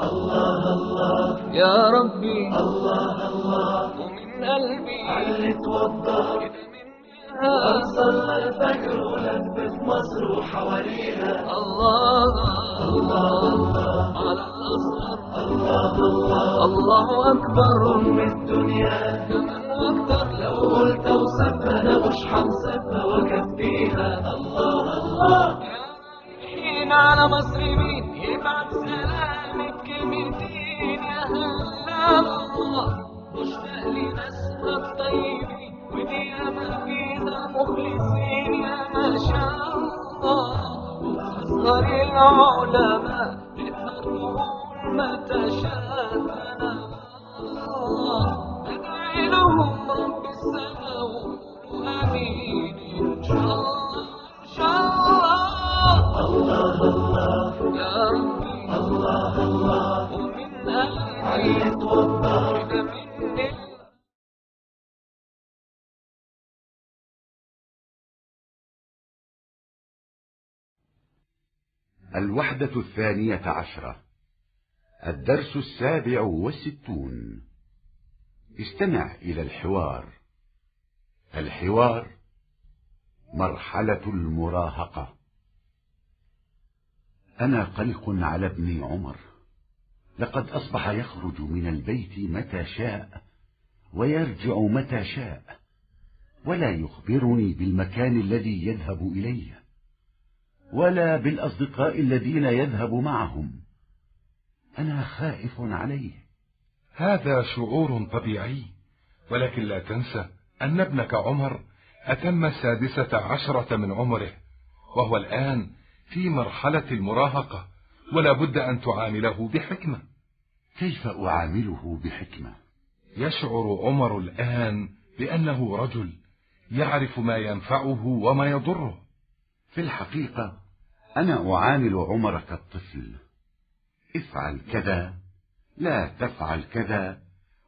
الله الله يا ربي، الله الله ومن قلبي علت وضح كده منها، صلى الفجر ولف مصر وحواليها. الله الله على الأصغر، الله الله الله أكبر أم الدنيا كمان وأكتر، لو قلت أوصفها أنا مش هنصفها وأكفيها. الله الله حين على مصر مين يبعت سلامك كلمتين يا هلا الله، مشتاق لناسها الطيبين ودي أما فيها مخلصين يا ما شاء الله، وأصغر العلماء نقدر نقول متى شاء الله، أدعي لهم رب السماء وقولوا آمين إن شاء الله إن شاء الله. الله الله يا ربي، الله الله ومن قلبي علت وضح كده مني. الوحدة 12، الدرس 67. استمع إلى الحوار. الحوار مرحلة المراهقة. أنا قلق على ابني عمر، لقد أصبح يخرج من البيت متى شاء ويرجع متى شاء، ولا يخبرني بالمكان الذي يذهب إليه ولا بالأصدقاء الذين يذهب معهم. أنا خائف عليه. هذا شعور طبيعي، ولكن لا تنسى أن ابنك عمر أتم 16 من عمره، وهو الآن في مرحلة المراهقة، ولا بد أن تعامله بحكمة. كيف أعامله بحكمة؟ يشعر عمر الآن بأنه رجل يعرف ما ينفعه وما يضره. في الحقيقة أنا أعامل عمر كالطفل. افعل كذا، لا تفعل كذا،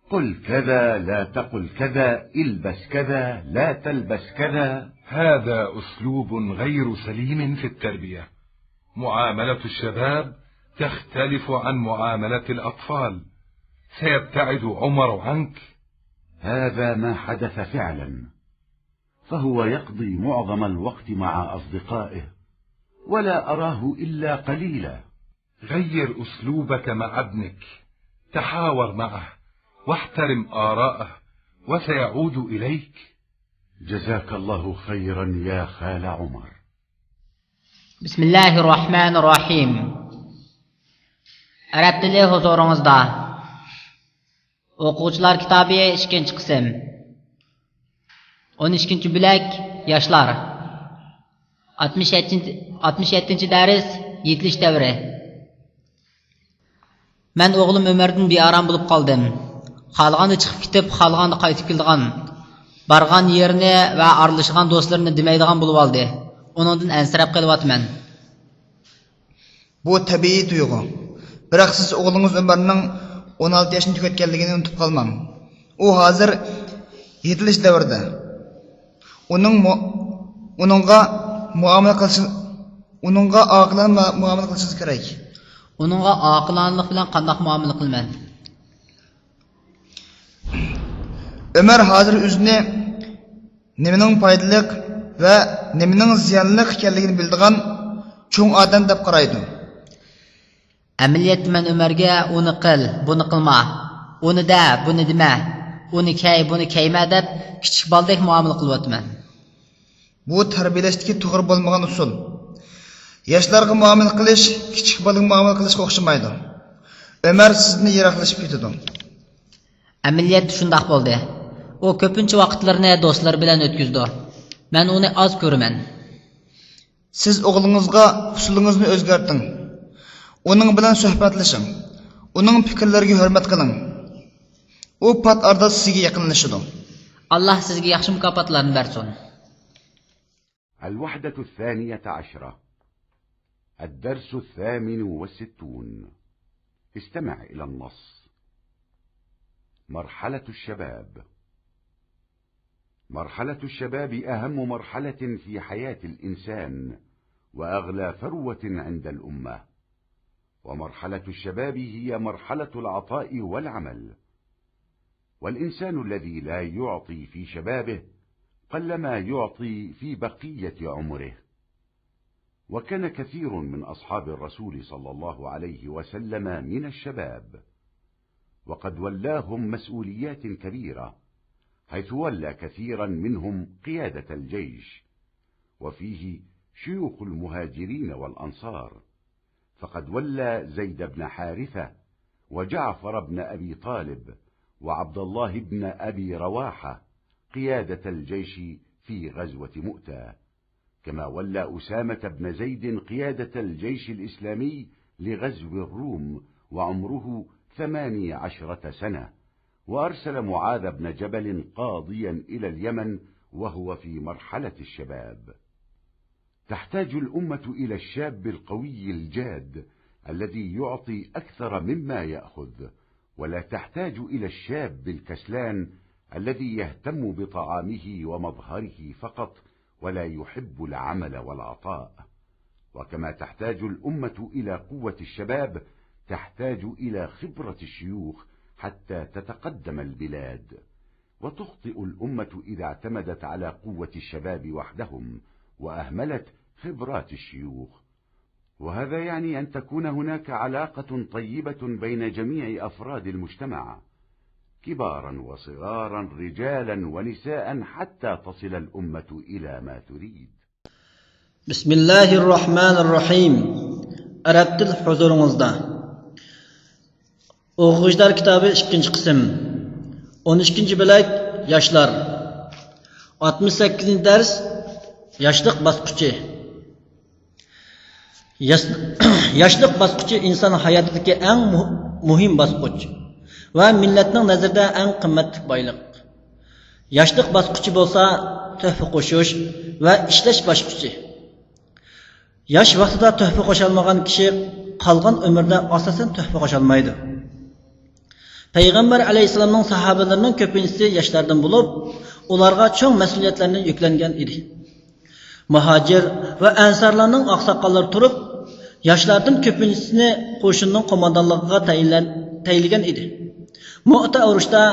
قل كذا، لا تقل كذا، البس كذا، لا تلبس كذا. هذا أسلوب غير سليم في التربية. معاملة الشباب تختلف عن معاملة الأطفال. سيبتعد عمر عنك. هذا ما حدث فعلا، فهو يقضي معظم الوقت مع أصدقائه ولا أراه إلا قليلا. غير أسلوبك مع ابنك، تحاور معه واحترم آراءه وسيعود إليك. جزاك الله خيرا يا خال عمر. بسم الله الرحمن الرحيم. Arab tili huzuringizda. O'quvchilar kitobi 2-qism. 12-bo'lak yoshlar. 67-dars yetilish davri. Men o'g'lim Umardan bearam bo'lib qoldim. Xalg'anda chiqib ketib, xalg'anda qaytib keldigan. Bargan yerini va aralashgan do'stlarini demaydigan bo'lib oldi. Uningdan ansirab qelyapman. Bu tabiiy tuyg'u. Biroq siz o'g'lingiz Umarning 16 yoshini tugatganligini unutib qolmang. U hozir yetilish davrida. Uningga oqilona muomala qilishingiz kerak. Uningga oqilonlik bilan qanday muomala qilaman? Umar hozir o'zini nimaning foydali va nimaning ziyonli ekanligini biladigan cho'ng odam deb qaraydi. Amaliyotda men Umarga uni qil, buni qilma, uni da, buni dema, uni kay, buni kayma deb kichik boldek muomala qilyapman. Bu tarbiyalashdagi to'g'ri bo'lmagan usul. Yoshlarga muomala qilish kichik bolaga muomala qilishga o'xshamaydi. Umar sizni yiroqlashib ketadi. Amaliyotda shunday bo'ldi. U ko'pincha vaqtlarini do'stlar bilan o'tkazdi. Men uni oz ko'raman. Siz o'g'lingizga usulingizni o'zgarting. Uning bilan suhbatlashing. Uning fikrlariga hurmat qiling. U pat arada sizga yaqinlashadi. Alloh sizga yaxshi mukofotlarni bersin. الوحدة 12، الدرس 68. استمع إلى النص. مرحلة الشباب. مرحلة الشباب أهم مرحلة في حياة الإنسان وأغلى ثروة عند الأمة، ومرحلة الشباب هي مرحلة العطاء والعمل، والإنسان الذي لا يعطي في شبابه قلما يعطي في بقية عمره. وكان كثير من أصحاب الرسول صلى الله عليه وسلم من الشباب، وقد ولاهم مسؤوليات كبيرة، حيث ولى كثيرا منهم قيادة الجيش، وفيه شيوخ المهاجرين والأنصار، فقد ولى زيد بن حارثة وجعفر بن أبي طالب وعبد الله بن أبي رواحة قيادة الجيش في غزوة مؤتة، كما ولى أسامة بن زيد قيادة الجيش الإسلامي لغزو الروم وعمره 18 سنة، وأرسل معاذ بن جبل قاضيا إلى اليمن وهو في مرحلة الشباب. تحتاج الأمة إلى الشاب القوي الجاد الذي يعطي أكثر مما يأخذ، ولا تحتاج إلى الشاب الكسلان الذي يهتم بطعامه ومظهره فقط ولا يحب العمل والعطاء. وكما تحتاج الأمة إلى قوة الشباب، تحتاج إلى خبرة الشيوخ حتى تتقدم البلاد. وتخطئ الأمة إذا اعتمدت على قوة الشباب وحدهم وأهملت خبرات الشيوخ، وهذا يعني أن تكون هناك علاقة طيبة بين جميع أفراد المجتمع، كبارا وصغارا، رجالا ونساء، حتى تصل الأمة إلى ما تريد. بسم الله الرحمن الرحيم. أردت حضورunuzda O'quvchilar kitobi 2-qism 12-bo'lak yoshlar 68-dars yoshlik bosqichi. Yoshlik bosqichi inson hayotidagi eng muhim bosqich va millatning nazarida eng qimmatli boylik. Yoshlik bosqichi bo'lsa tuhfa qo'shish va ishlash bosqichi. Yosh vaqtida tuhfa qo'sha olmagan kishi qolgan umrda asosan tuhfa qo'sha olmaydi. Payg'ambar alayhisolamning sahobalarining ko'pinchisi yoshlardan bo'lib, ularga cho'ng mas'uliyatlarni yuklangan edi. Muhojir va ansarlarning oqsoqollari turib, yoshlardan ko'pinchisini qo'shinning qo'mondonligiga tayinlagan edi. Mu'ta urushda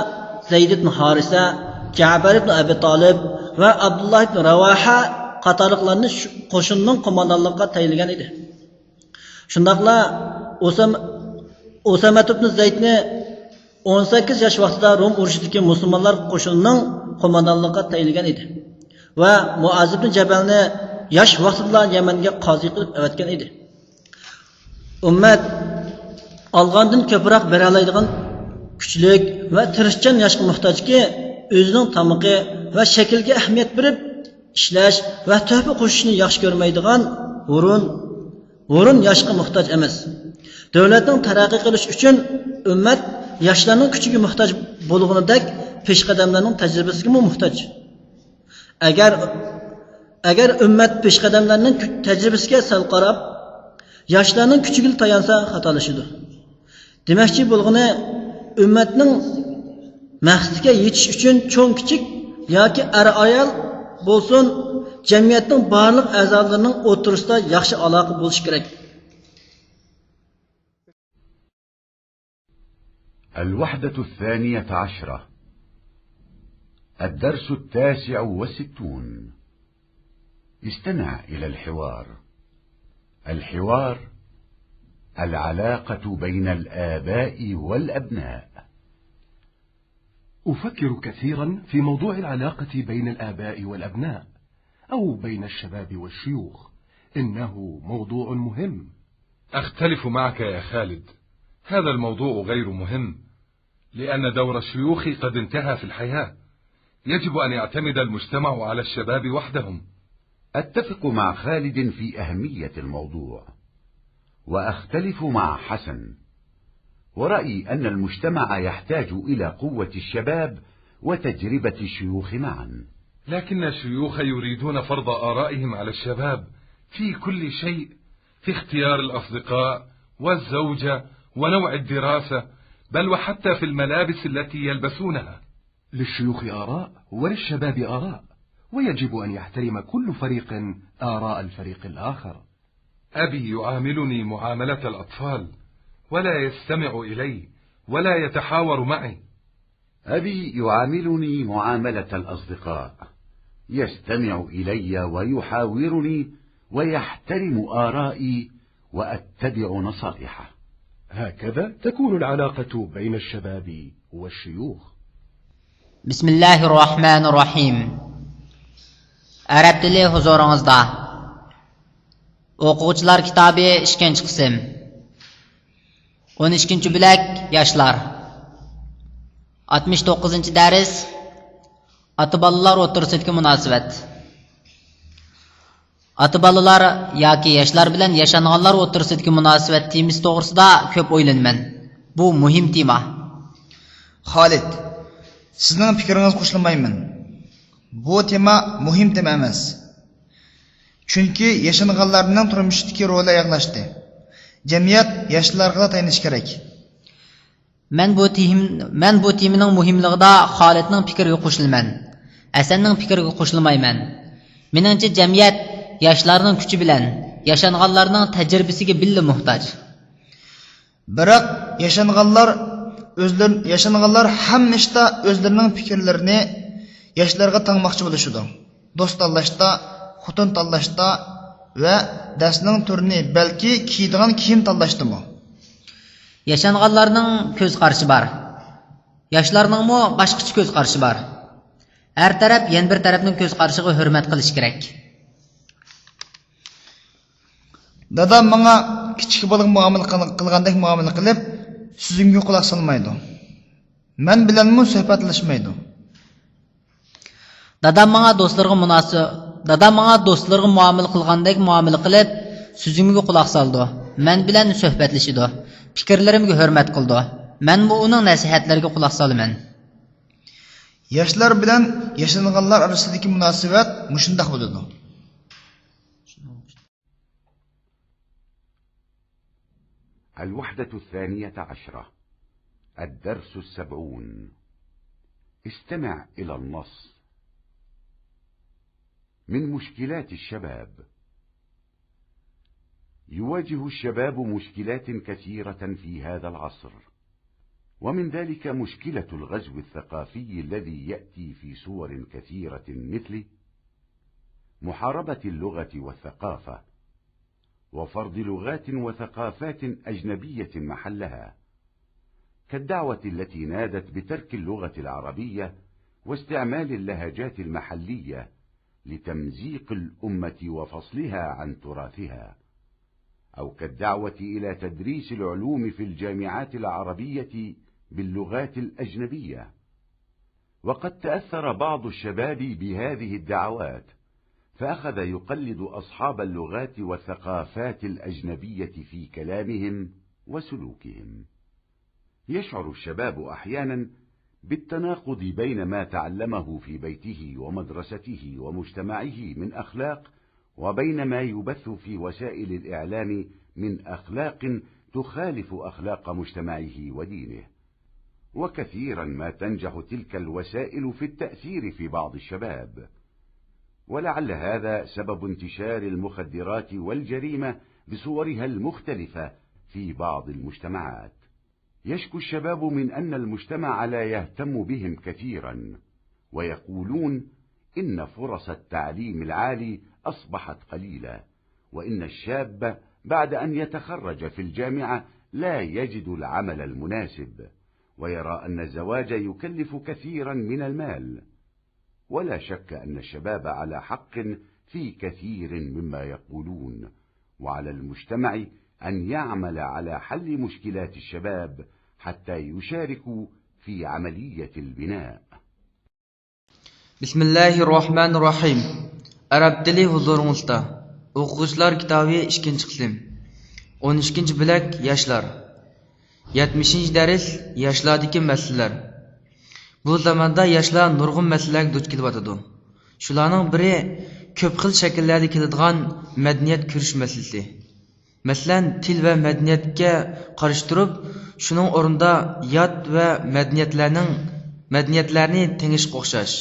Zayd ibn Harisa, Ja'far ibn Abi Talib va Abdullah ibn Ravaha qatorliqlarni qo'shinning qo'mondonligiga tayinlagan edi. Shundaqla Usama ibn Zaydni 18 yosh vaqtida Rum urushidagi musulmonlar qo'shinining qo'mondonligiga tayinlagan edi va Muaz ibn Jabalni yosh vaqtida Yamanga qozi qilib avatgan edi. Ummat olgandan ko'proq bera oladigan kuchlik va tirishchan yoshga muhtojki, o'zining tamog'i va shakliga ahamiyat berib ishlash va tuhfa qo'shishni yaxshi ko'rmaydigan o'rin yoshga muhtoj emas. Davlatning taraqqiy qilish uchun ummat yoshlarning kuchiga muhtoj bo'lganidek peshqadamlarning tajribasiga muhtoj. Agar ummat peshqadamlarning tajribasiga sal qarab, yoshlarning kuchiga tayansa xatolashadi. Demakchi bo'lgani, ummatning maqsadiga yetish uchun cho'ng kichik yoki ayol bo'lsin, jamiyatning barliq a'zolarining o'rtasida yaxshi aloqa bo'lishi kerak. الوحدة 12. الدرس 69. استمع إلى الحوار. الحوار العلاقة بين الآباء والأبناء. أفكر كثيرا في موضوع العلاقة بين الآباء والأبناء أو بين الشباب والشيوخ. إنه موضوع مهم. أختلف معك يا خالد، هذا الموضوع غير مهم، لأن دور الشيوخ قد انتهى في الحياة. يجب أن يعتمد المجتمع على الشباب وحدهم. أتفق مع خالد في أهمية الموضوع، وأختلف مع حسن، ورأيي أن المجتمع يحتاج إلى قوة الشباب وتجربة الشيوخ معا. لكن الشيوخ يريدون فرض آرائهم على الشباب في كل شيء، في اختيار الأصدقاء والزوجة ونوع الدراسة، بل وحتى في الملابس التي يلبسونها. للشيوخ آراء وللشباب آراء، ويجب أن يحترم كل فريق آراء الفريق الآخر. أبي يعاملني معاملة الأطفال ولا يستمع إلي ولا يتحاور معي. أبي يعاملني معاملة الأصدقاء، يستمع إلي ويحاورني ويحترم آرائي وأتبع نصائحه. هكذا تكون العلاقة بين الشباب والشيوخ. بسم الله الرحمن الرحيم. Arab tili huzuringizda. O'quvchilar kitobi 2-qism. 12-bo'lak yoshlar. 69-dars. Ota-bolalar o'rtasidagi munosabat. Ota-bolalar yoki yoshlar bilan yashanganlar o'rtasidagi munosabat temasi to'g'risida ko'p o'ylanman. Bu muhim tema. Xolid, sizning fikringizga qo'shilmayman. Bu tema muhim tema emas. Chunki yashanganlarning turmushdagi roli oyoqlashdi. Jamiyat yoshlarga tayinish kerak. Men bu temaning muhimligida Xolidning fikriga qo'shilman. Asanning fikriga qo'shilmayman. Meningcha jamiyat yoshlarning kuchi bilan yashanganlarning tajribasiga billa muhtoj. Biroq yashanganlar hamma ishda o'zlarining fikrlarini yoshlarga tangmoqchi bo'lishadi. Do'st tanlashda, xotin tanlashda va darsning turini, balki kiydigan kiyim tanlashdimi. Yashanganlarning ko'z qarashi bor. Yoshlarningmi boshqacha ko'z qarashi bor. Har taraf yana bir tarafning ko'z qarashiga hurmat qilish kerak. Dadam menga kichik bola muomala qilgandek muomala qilib, so'zimga quloq solmaydi. Men bilanmi suhbatlashmaydi. Dadam menga do'stlarga muomala qilgandek muomala qilib, so'zimga quloq soldi. Men bilan suhbatlashdi. Fikrlarimga hurmat qildi. Men bu uning nasihatlariga quloq solaman. Yoshlar bilan yashanganlar orasidagi munosabat mushundoq bo'ladi. الوحدة 12. الدرس 70. استمع إلى النص. من مشكلات الشباب. يواجه الشباب مشكلات كثيرة في هذا العصر، ومن ذلك مشكلة الغزو الثقافي الذي يأتي في صور كثيرة مثل محاربة اللغة والثقافة، وفرض لغات وثقافات أجنبية محلها، كالدعوة التي نادت بترك اللغة العربية واستعمال اللهجات المحلية لتمزيق الأمة وفصلها عن تراثها، أو كالدعوة إلى تدريس العلوم في الجامعات العربية باللغات الأجنبية. وقد تأثر بعض الشباب بهذه الدعوات، فأخذ يقلد أصحاب اللغات والثقافات الأجنبية في كلامهم وسلوكهم. يشعر الشباب أحيانا بالتناقض بين ما تعلمه في بيته ومدرسته ومجتمعه من أخلاق، وبين ما يبث في وسائل الإعلام من أخلاق تخالف أخلاق مجتمعه ودينه. وكثيرا ما تنجح تلك الوسائل في التأثير في بعض الشباب، ولعل هذا سبب انتشار المخدرات والجريمة بصورها المختلفة في بعض المجتمعات. يشكو الشباب من أن المجتمع لا يهتم بهم كثيرا، ويقولون إن فرص التعليم العالي أصبحت قليلة، وإن الشاب بعد أن يتخرج في الجامعة لا يجد العمل المناسب، ويرى أن الزواج يكلف كثيرا من المال. ولا شك أن الشباب على حق في كثير مما يقولون، وعلى المجتمع أن يعمل على حل مشكلات الشباب حتى يشاركوا في عملية البناء. بسم الله الرحمن الرحيم. Arab tili huzuringizda. O'quvchilar kitobi 2-qism. 12-bo'lak yoshlar. 70-dars yoshlardagi masalalar. Bu zamonda yoshlar nurg'un masalalarga duch kelyotadi. Shularning biri ko'p xil shakllarda keladigan madaniyat ko'rish masalasi. Masalan, til va madaniyatga qarshi turib, shuning o'rnida yot va madaniyatlarni tengishga o'xshash.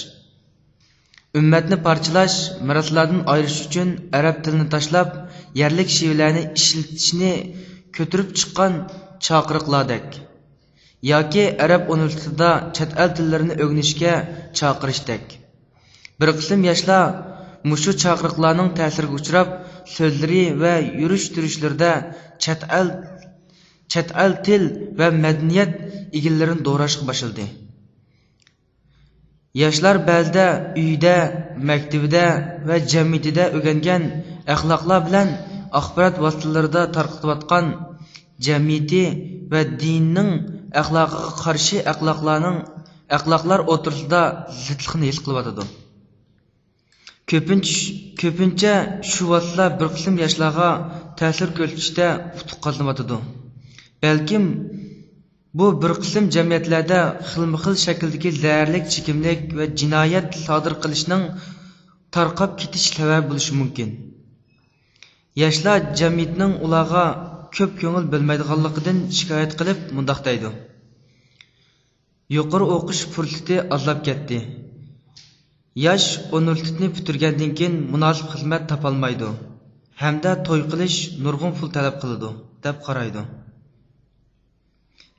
Ümmetni parçalash, miroslardan ayirish uchun arab tilini tashlab, yerlik shivalarni ishlatishni ko'tarib chiqqan chaqiriqlardek yoki arab universitetida chet el tillarini o'rganishga chaqirishdek. Bir qism yoshlar mushu chaqiriqlarning ta'siriga uchrab, so'zlari va yurish-turishlarida chet el til va madaniyat egillarini do'rashga boshladi. Yoshlar ba'zida uyda, maktabida va jamiyatida o'rgangan axloqlar bilan axborot vositalarida tarqatayotgan jamiyati va dinning axloqiga qarshi axloqlar o'rtasida zidlikni his qilyotadi. Ko'pincha shu vositalar bir qism yoshlarga ta'sir ko'rsatishda utuq qozonyotadi. Balkim bu bir qism jamiyatlarda xilma-xil shakldagi zararlik, chekimlik va jinoyat sodir qilishning tarqab ketish sababi bo'lishi mumkin. Yoshlar jamiyatning ularga ko'p ko'ngil bilmaydiganligidan shikoyat qilib mundaq deydi: yuqori o'qish fursati ozlab ketdi. Yosh universitetni bitirgandan keyin munosib xizmat topolmaydi hamda to'y qilish nurg'un pul talab qiladi deb qaraydi.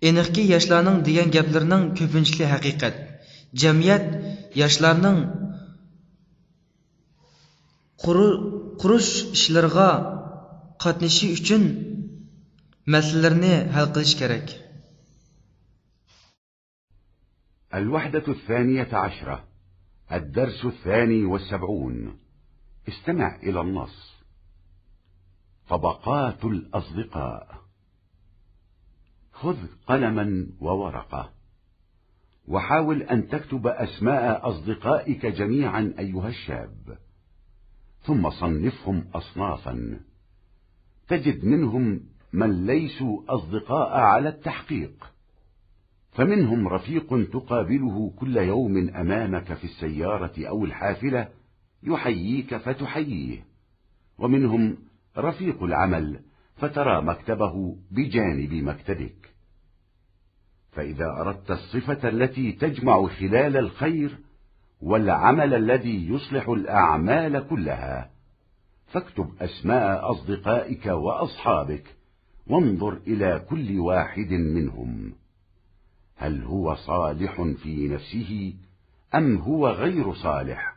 Aniqki, yoshlarning degan gaplarining ko'pinchisi haqiqat. Jamiyat yoshlarning qurish ishlariga qatnashishi uchun masalalarni hal qilish kerak. الوحدة 12 الدرس 72. استمع إلى النص. طبقات الأصدقاء. خذ قلما وورقة وحاول أن تكتب أسماء أصدقائك جميعا أيها الشاب، ثم صنفهم أصنافا. تجد منهم من ليسوا أصدقاء على التحقيق، فمنهم رفيق تقابله كل يوم أمامك في السيارة أو الحافلة يحييك فتحييه، ومنهم رفيق العمل فترى مكتبه بجانب مكتبك. فإذا أردت الصفة التي تجمع خلال الخير والعمل الذي يصلح الأعمال كلها، فاكتب أسماء أصدقائك وأصحابك وانظر إلى كل واحد منهم، هل هو صالح في نفسه أم هو غير صالح؟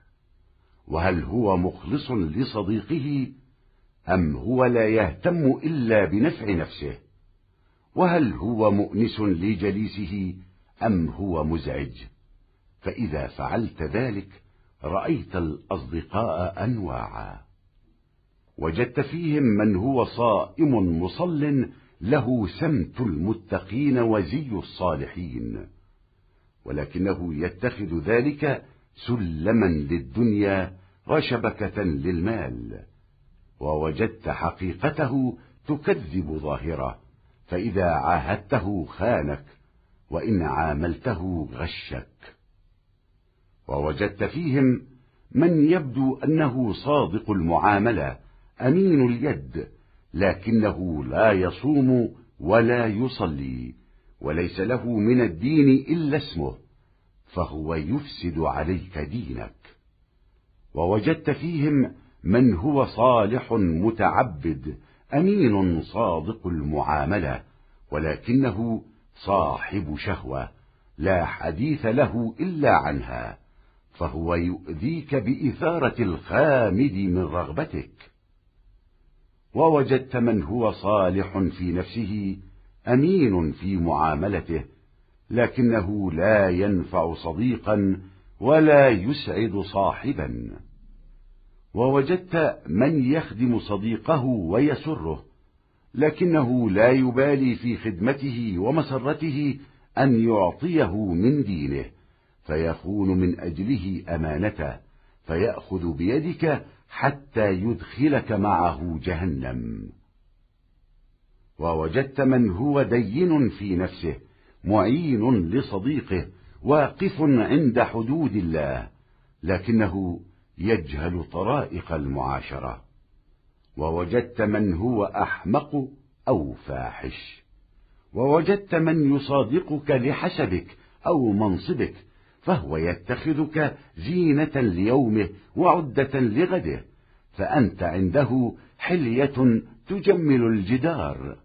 وهل هو مخلص لصديقه أم هو لا يهتم إلا بنفع نفسه؟ وهل هو مؤنس لجليسه أم هو مزعج؟ فإذا فعلت ذلك رأيت الأصدقاء أنواعا، وجدت فيهم من هو صائم مصل له سمت المتقين وزي الصالحين، ولكنه يتخذ ذلك سلما للدنيا وشبكة للمال، ووجدت حقيقته تكذب ظاهره، فإذا عاهدته خانك وإن عاملته غشك. ووجدت فيهم من يبدو أنه صادق المعاملة أمين اليد، لكنه لا يصوم ولا يصلي وليس له من الدين إلا اسمه، فهو يفسد عليك دينك. ووجدت فيهم من هو صالح متعبد أمين صادق المعاملة، ولكنه صاحب شهوة لا حديث له إلا عنها، فهو يؤذيك بإثارة الخامد من رغبتك. ووجدت من هو صالح في نفسه أمين في معاملته، لكنه لا ينفع صديقا ولا يسعد صاحبا. ووجدت من يخدم صديقه ويسره، لكنه لا يبالي في خدمته ومسرته أن يعطيه من دينه، فيخون من أجله أمانته، فيأخذ بيدك حتى يدخلك معه جهنم. ووجدت من هو دين في نفسه معين لصديقه واقف عند حدود الله، لكنه يجهل طرائق المعاشرة. ووجدت من هو أحمق أو فاحش. ووجدت من يصادقك لحسبك أو منصبك، فهو يتخذك زينة ليومه وعدة لغده، فأنت عنده حلية تجمل الجدار.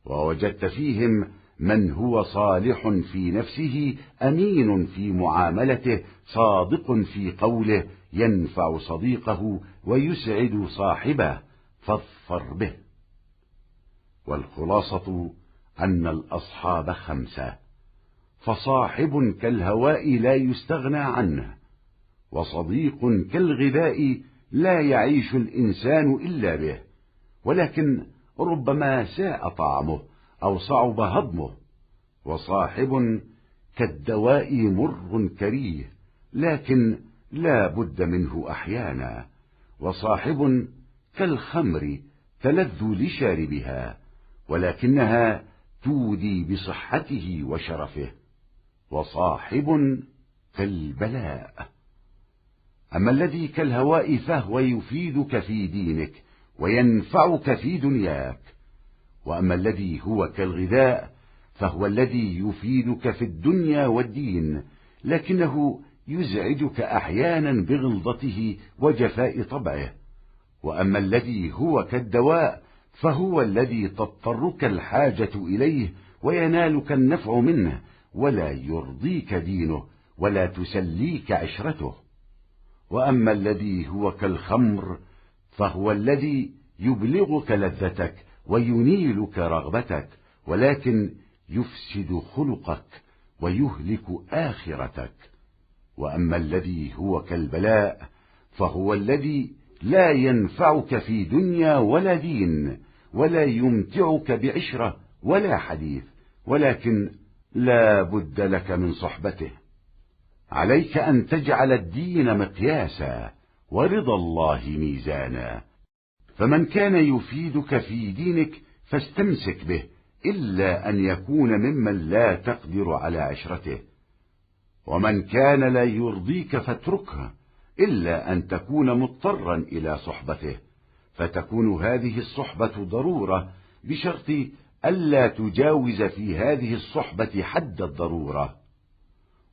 ووجدت فيهم من هو صالح في نفسه، أمين في معاملته، صادق في قوله، ينفع صديقه ويسعد صاحبه، فاظفر به. والخلاصة أن الأصحاب 5: فصاحب كالهواء لا يستغنى عنه، وصديق كالغذاء لا يعيش الإنسان إلا به، ولكن ربما ساء طعمه أو صعب هضمه، وصاحب كالدواء مر كريه لكن لا بد منه أحيانا، وصاحب كالخمر تلذ لشاربها ولكنها تودي بصحته وشرفه، وصاحب كالبلاء. أما الذي كالهواء فهو يفيدك في دينك وينفعك في دنياك، وأما الذي هو كالغذاء فهو الذي يفيدك في الدنيا والدين، لكنه يزعجك أحيانا بغلظته وجفاء طبعه. وأما الذي هو كالدواء فهو الذي تضطرك الحاجة إليه وينالك النفع منه، ولا يرضيك دينه ولا تسليك عشرته. وأما الذي هو كالخمر فهو الذي يبلغك لذتك وينيلك رغبتك، ولكن يفسد خلقك ويهلك آخرتك. وأما الذي هو كالبلاء فهو الذي لا ينفعك في دنيا ولا دين، ولا يمتعك بعشرة ولا حديث، ولكن لا بد لك من صحبته. عليك أن تجعل الدين مقياسا ورضا الله ميزانا، فمن كان يفيدك في دينك فاستمسك به، إلا أن يكون ممن لا تقدر على عشرته. ومن كان لا يرضيك فاتركه، إلا أن تكون مضطرا إلى صحبته، فتكون هذه الصحبة ضرورة بشرط ألا تجاوز في هذه الصحبة حد الضرورة.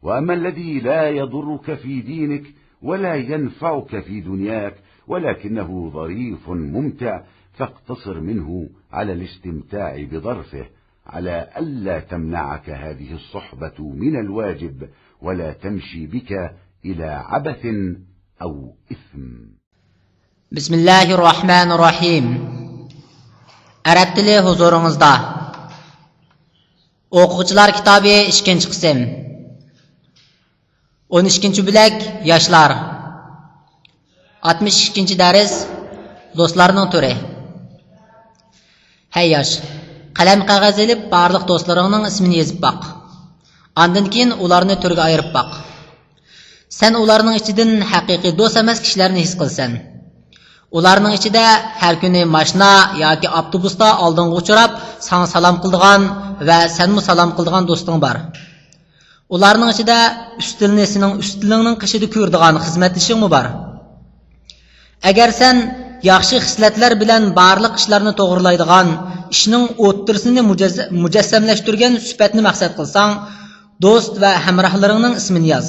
وأما الذي لا يضرك في دينك ولا ينفعك في دنياك ولكنه ظريف ممتع، فاقتصر منه على الاستمتاع بظرفه، على ألا تمنعك هذه الصحبة من الواجب ولا تمشي بك إلى عبث أو إثم. بسم الله الرحمن الرحيم. Arab tili huzuringizda. O'quvchilar kitobi 2-qism. 12-bo'lak yoshlar. 62-dars do'stlarning turi. Hey yosh, qalam qog'oz olib barliq do'stlaringning ismini yozib baq. Ondan keyin ularni turga ayirib baq. Sen ularning ichidan haqiqiy do'st emas kishilarni his qilsan. Ularning ichida har kuni mashina yoki avtobusda oldinga uchrab, sana salom qildigan va senmi salom qildigan do'sting bor. Ularning ichida ustilni sening ustilingning qishida ko'rdigan xizmatdishingmi bor. Agar sen yaxshi xislatlar bilan barliq ishlarni to'g'rilaydigan, ishning o'ttirsini mujassamlashtirgan sifatni maqsad qilsang, do'st va hamrohlaringning ismini yoz.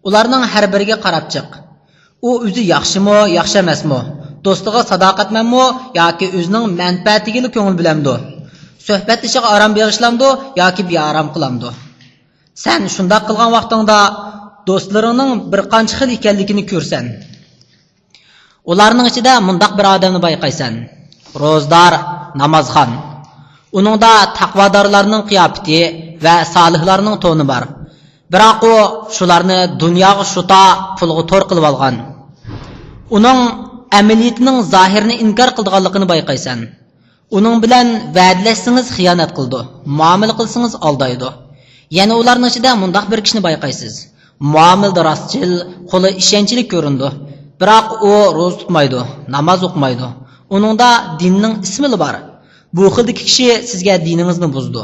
Ularning har biriga qarab chiq. U o'zi yaxshimi, yaxshi emasmi? Do'stiga sadoqatmanmi yoki o'zining manfaatiga ko'ngil bilamdi? Suhbatlashiga orom berishlamdi yoki beorom qilamdi? Sen shunday qilgan vaqtingda do'stlaringning bir qancha xil ekanligini ko'rsan. Ularning ichida mundaq bir odamni bayqaysan. Ro'zdor, namozxon. Uningda taqvodorlarning qiyofati va solihlarning to'ni bor. Biroq u shularni dunyoga shuta pulga to'r qilib olgan. Uning amaliyatining zohirini inkor qilganligini bayqaysan. Uning bilan va'dalashsangiz xiyonat qildi, muomala qilsangiz aldaydi. Yana ularning ichida mundaq bir kishini bayqaysiz. Muomilda rostchil, qo'li ishonchli ko'rindi. Biroq u ro'za tutmaydi, namoz o'qimaydi. Uningda dinning ismi bor. Bu xildagi kishi sizga diningizni buzdi.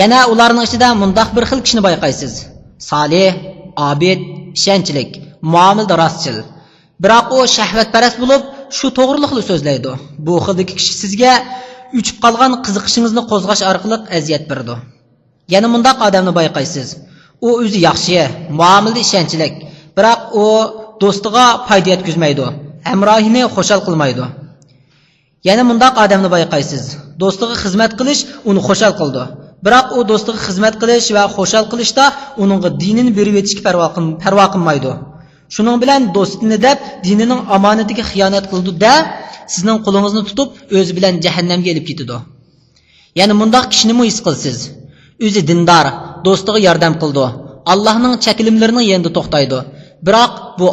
Yana ularning ichida mundaq bir xil kishini bayqaysiz. Solih, obid, ishonchlik, muomilda rostchil. Biroq u shahvatparast bo'lib, shu to'g'riliqni so'zlaydi. Bu xildagi kishi sizga uchib qolgan qiziqishingizni qo'zg'ash orqali aziyat berdi. Yana mundaq odamni bayqaysiz. u o'zi yaxshi, muomalada ishonchlik, biroq u do'stiga foyda yetkazmaydi, hamrohini xushal qilmaydi. Yana bundoq odamni bayqaysiz. Do'stiga xizmat qilish uni xushal qildi. Biroq u do'stiga xizmat qilish va xushal qilishda uningga dinini berib etishga parvo qilmaydi. Shuning bilan do'stini deb dinining omonatiga xiyonat qildi da sizning qo'lingizni tutib o'zi bilan jahannamga olib ketadi. Ya'ni bundoq kishini his qilsiz. O'zi dindor, do'stiga yordam qildi. Allohning cheklimlarining yanında to'xtaydi. Biroq bu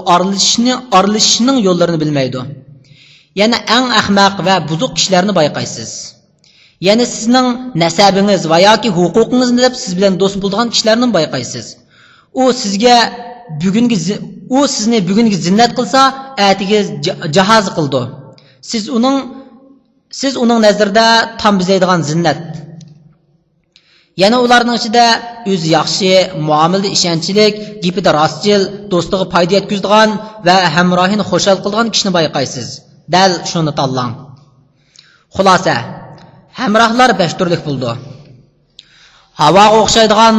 aralashishning yo'llarini bilmaydi. Yana eng ahmoq va buzuq kishilarni bayqaysiz. Yana sizning nasabingiz va yoki huquqingizni deb siz bilan do'st bo'lgan kishilarni bayqaysiz. U sizni bugungi zinnat qilsa, atiga jahoz qildi. Siz uning nazarida tam bizaydigan zinnat. Yana ularning ichida o'zi yaxshi, muomalada ishonchlik, gapida rostchil, do'stiga foyda yetkazadigan va hamrohini xushal qilgan kishini bayqaysiz. Dal shuni tanlang. Xulosa, hamrohlar 5 turlik bo'ldi. Havoga o'xshaydigan,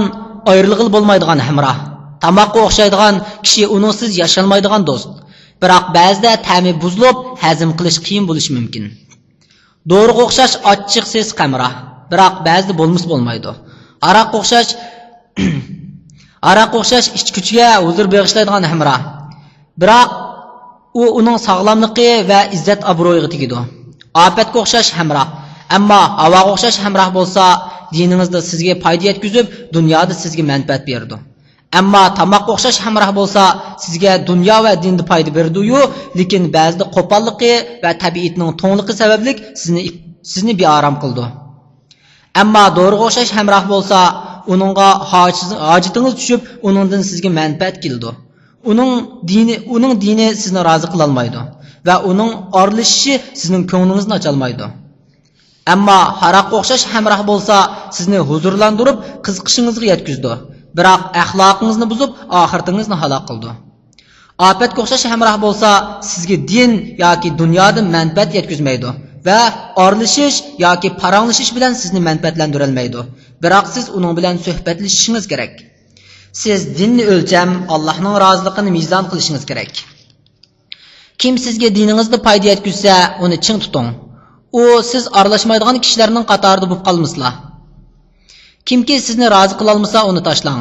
ayrılg'il bo'lmaydigan hamroh. Tamoqqa o'xshaydigan kishi uningsiz yasholmaydigan do'st. Biroq ba'zida ta'mi buzilib, hazm qilish qiyin bo'lishi mumkin. Doriga o'xshash ochiqsiz hamroh. Biroq ba'zida bo'lmaydi. Aroq o'xshash ichki kuchiga huzur bag'ishlaydigan hamroh. Biroq u uning sog'lomligi va izzat obro'yiga tegadi. Ofatga o'xshash hamroh. Ammo havoga o'xshash hamroh bo'lsa, diningizda sizga foyda yetkazib, dunyoda sizga manfaat beradi. Ammo tamoqqa o'xshash hamroh bo'lsa, sizga dunyo va dinda foyda beradi-yu, lekin ba'zida qo'polligi va tabiatning to'ngligi sababli sizni beorom qildi. Ammo doriga o'xshash hamroh bo'lsa, uningga hojitingiz tushib, uningdan sizga manfaat keldi. Uning dini sizni rozi qila olmaydi va uning aralashishi sizning ko'nglingizni ocha olmaydi. Ammo haroqqa o'xshash hamroh bo'lsa, sizni huzurlantirib, qiziqishingizga yetkazdi. Biroq axloqingizni buzib, oxiratingizni halok qildi. Ofatga o'xshash hamroh bo'lsa, sizga din yoki dunyodan manfaat yetkazmaydi va aralashish yoki paranglashish bilan sizni manfaatlantira olmaydi. Biroq siz uning bilan suhbatlashishingiz kerak. Siz dinni o'lcham, Allohning roziligini mezon qilishingiz kerak. Kim sizga diningizda foyda yetkazsa, uni ching tuting. U siz aralashmaydigan kishilarning qatorida bo'lib qolmaslar. Kimki sizni rozi qila olmasa, uni tashlang.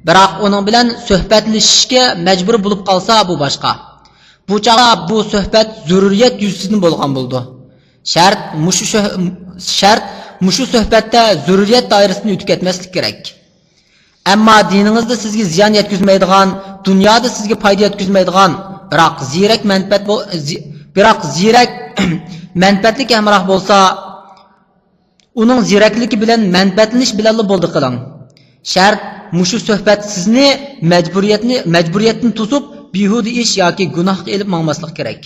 Biroq uning bilan suhbatlashishga majbur bo'lib qolsa, bu boshqa. Bu chog'da bu suhbat zaruriyat yuzasidan bo'lgan bo'ldi. Shart mushu suhbatda zaruriyat doirasini o'tib ketmaslik kerak. Ammo diningizda sizga ziyon yetkazmaydigan, dunyoda sizga foyda yetkazmaydigan, biroq zirak manfaatli hamroh bo'lsa, uning zirakligi bilan manfaatlanish bilan bo'ldi qiling. Shart mushu suhbat sizni majburiyatni to'sib, behuda ish yoki gunohga elib mangmaslik kerak.